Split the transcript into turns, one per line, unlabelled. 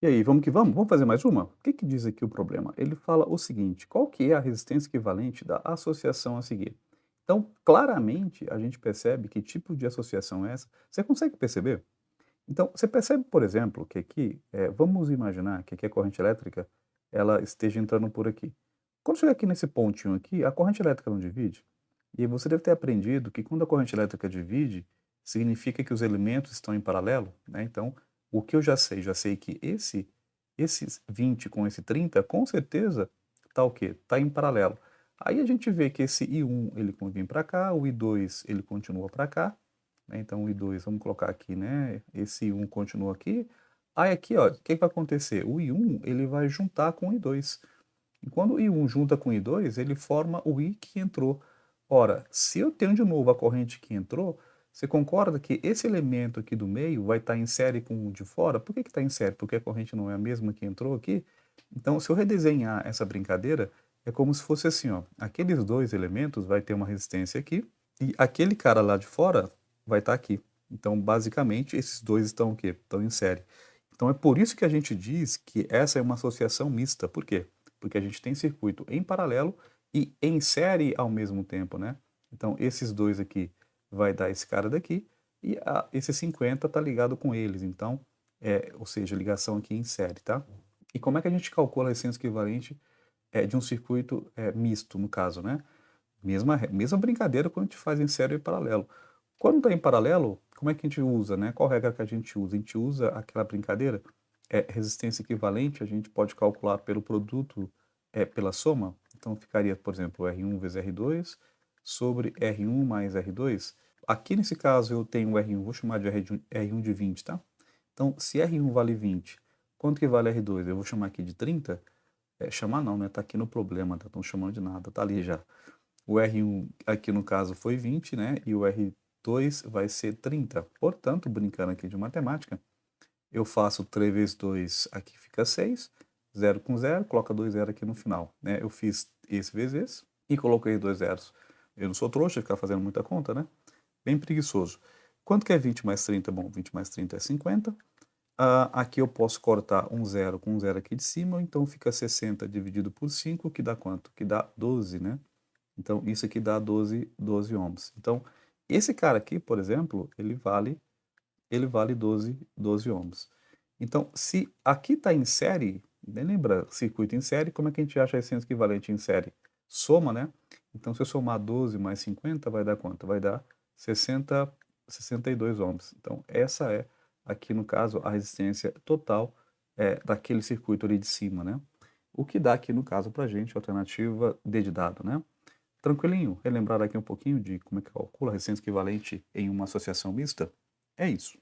E aí, vamos que vamos? Vamos fazer mais uma? O que que diz aqui o problema? Ele fala o seguinte: qual que é a resistência equivalente da associação a seguir? Então, claramente, a gente percebe que tipo de associação é essa. Você consegue perceber? Então, você percebe, por exemplo, que aqui, vamos imaginar que aqui a corrente elétrica, ela esteja entrando por aqui. Quando chegar aqui nesse pontinho aqui, a corrente elétrica não divide. E você deve ter aprendido que quando a corrente elétrica divide, significa que os elementos estão em paralelo, né? Então, o que eu já sei que esses 20 com esse 30, com certeza, tá o quê? Tá em paralelo. Aí a gente vê que esse I1 ele vem para cá, o I2 ele continua para cá, né? Então o I2, vamos colocar aqui, né? Esse I1 continua aqui. Aí aqui, ó, o que que vai acontecer? O I1 ele vai juntar com o I2. E quando o I1 junta com o I2, ele forma o I que entrou. Ora, se eu tenho de novo a corrente que entrou, você concorda que esse elemento aqui do meio vai estar em série com o de fora? Por que está em série? Porque a corrente não é a mesma que entrou aqui? Então, se eu redesenhar essa brincadeira, é como se fosse assim, ó, aqueles dois elementos vai ter uma resistência aqui, e aquele cara lá de fora vai estar aqui. Então, basicamente, esses dois estão o quê? Estão em série. Então, é por isso que a gente diz que essa é uma associação mista. Por quê? Porque a gente tem circuito em paralelo e em série ao mesmo tempo, né? Então, esses dois aqui vai dar esse cara daqui e esse 50 está ligado com eles. Então, ou seja, ligação aqui em série, tá? E como é que a gente calcula a resistência equivalente de um circuito misto, no caso, né? Mesma brincadeira quando a gente faz em série e paralelo. Quando está em paralelo, como é que a gente usa, né? Qual regra que a gente usa? A gente usa aquela brincadeira, resistência equivalente, a gente pode calcular pelo produto, pela soma. Então ficaria, por exemplo, R1 vezes R2 sobre R1 mais R2. Aqui nesse caso eu tenho R1, vou chamar de R1 de 20, tá? Então, se R1 vale 20, quanto que vale R2? Eu vou chamar aqui de 30. Chamar não, né? Tá aqui no problema, tá? Estão chamando de nada, tá ali já. O R1 aqui no caso foi 20, né? E o R2 vai ser 30. Portanto, brincando aqui de matemática, eu faço 3 vezes 2, aqui fica 6, 0 com 0, coloca 2 zeros aqui no final, né? Eu fiz esse vezes esse e coloquei 2 zeros. Eu não sou trouxa de ficar fazendo muita conta, né? Bem preguiçoso. Quanto que é 20 mais 30? Bom, 20 mais 30 é 50. Aqui eu posso cortar um zero com um zero aqui de cima, então fica 60 dividido por 5, que dá quanto? Que dá 12, né? Então, isso aqui dá 12 ohms. Então, esse cara aqui, por exemplo, ele vale 12 ohms. Então, se aqui está em série, né, lembra circuito em série, como é que a gente acha a essência equivalente em série? Soma, né? Então, se eu somar 12 mais 50, vai dar quanto? Vai dar 60, 62 ohms. Então, essa é, aqui no caso, a resistência total daquele circuito ali de cima, né? O que dá aqui, no caso, para a gente, a alternativa D de dado, né? Tranquilinho? Relembrar aqui um pouquinho de como é que calcula a resistência equivalente em uma associação mista? É isso.